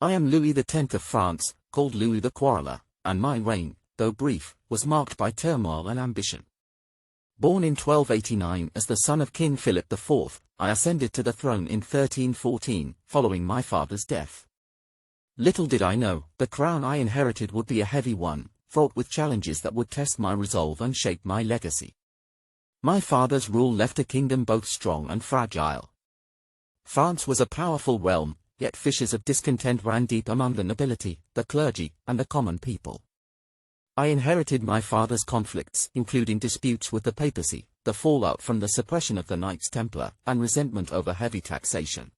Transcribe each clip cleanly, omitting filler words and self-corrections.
I am Louis X of France, called Louis the Quarreler, and my reign, though brief, was marked by turmoil and ambition. Born in 1289 as the son of King Philip IV, I ascended to the throne in 1314, following my father's death. Little did I know, the crown I inherited would be a heavy one, fraught with challenges that would test my resolve and shape my legacy. My father's rule left a kingdom both strong and fragile. France was a powerful realm, yet fissures of discontent ran deep among the nobility, the clergy, and the common people. I inherited my father's conflicts, including disputes with the papacy, the fallout from the suppression of the Knights Templar, and resentment over heavy taxation.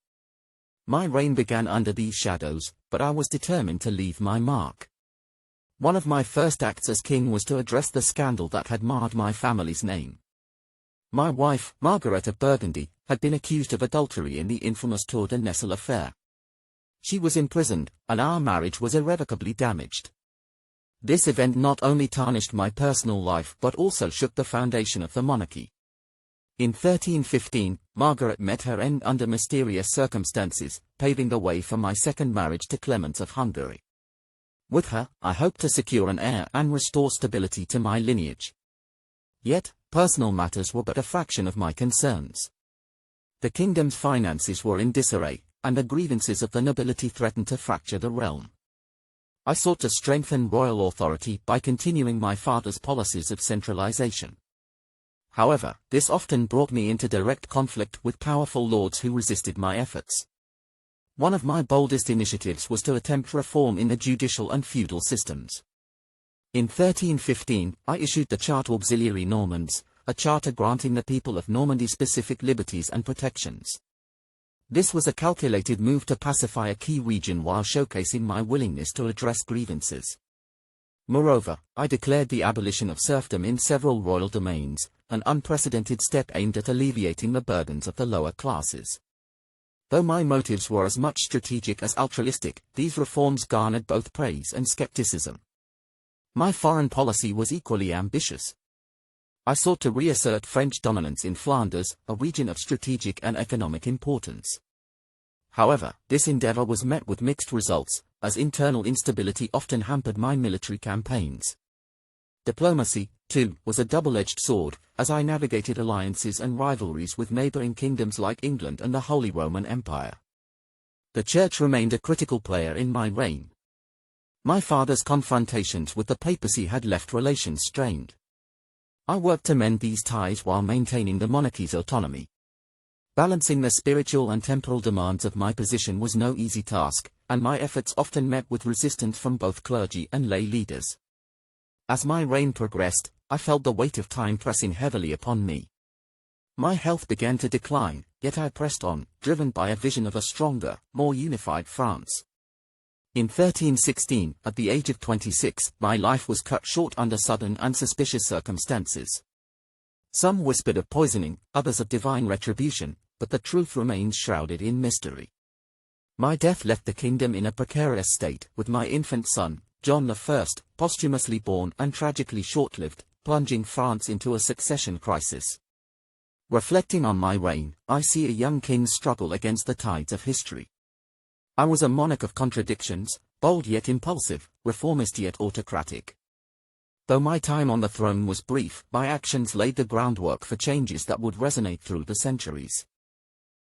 My reign began under these shadows, but I was determined to leave my mark. One of my first acts as king was to address the scandal that had marred my family's name. My wife, Margaret of Burgundy, had been accused of adultery in the infamous Tour de Nesle Affair. She was imprisoned, and our marriage was irrevocably damaged. This event not only tarnished my personal life but also shook the foundation of the monarchy. In 1315, Margaret met her end under mysterious circumstances, paving the way for my second marriage to Clémence of Hungary. With her, I hoped to secure an heir and restore stability to my lineage. Yet, personal matters were but a fraction of my concerns. The kingdom's finances were in disarray, and the grievances of the nobility threatened to fracture the realm. I sought to strengthen royal authority by continuing my father's policies of centralization. However, this often brought me into direct conflict with powerful lords who resisted my efforts. One of my boldest initiatives was to attempt reform in the judicial and feudal systems. In 1315, I issued the Charter Auxiliary Normands, a charter granting the people of Normandy specific liberties and protections. This was a calculated move to pacify a key region while showcasing my willingness to address grievances. Moreover, I declared the abolition of serfdom in several royal domains, an unprecedented step aimed at alleviating the burdens of the lower classes. Though my motives were as much strategic as altruistic, these reforms garnered both praise and skepticism. My foreign policy was equally ambitious. I sought to reassert French dominance in Flanders, a region of strategic and economic importance. However, this endeavor was met with mixed results, as internal instability often hampered my military campaigns. Diplomacy, too, was a double-edged sword, as I navigated alliances and rivalries with neighboring kingdoms like England and the Holy Roman Empire. The Church remained a critical player in my reign. My father's confrontations with the papacy had left relations strained. I worked to mend these ties while maintaining the monarchy's autonomy. Balancing the spiritual and temporal demands of my position was no easy task, and my efforts often met with resistance from both clergy and lay leaders. As my reign progressed, I felt the weight of time pressing heavily upon me. My health began to decline, yet I pressed on, driven by a vision of a stronger, more unified France. In 1316, at the age of 26, my life was cut short under sudden and suspicious circumstances. Some whispered of poisoning, others of divine retribution, but the truth remains shrouded in mystery. My death left the kingdom in a precarious state, with my infant son, Joan I, posthumously born and tragically short-lived, plunging France into a succession crisis. Reflecting on my reign, I see a young king's struggle against the tides of history. I was a monarch of contradictions, bold yet impulsive, reformist yet autocratic. Though my time on the throne was brief, my actions laid the groundwork for changes that would resonate through the centuries.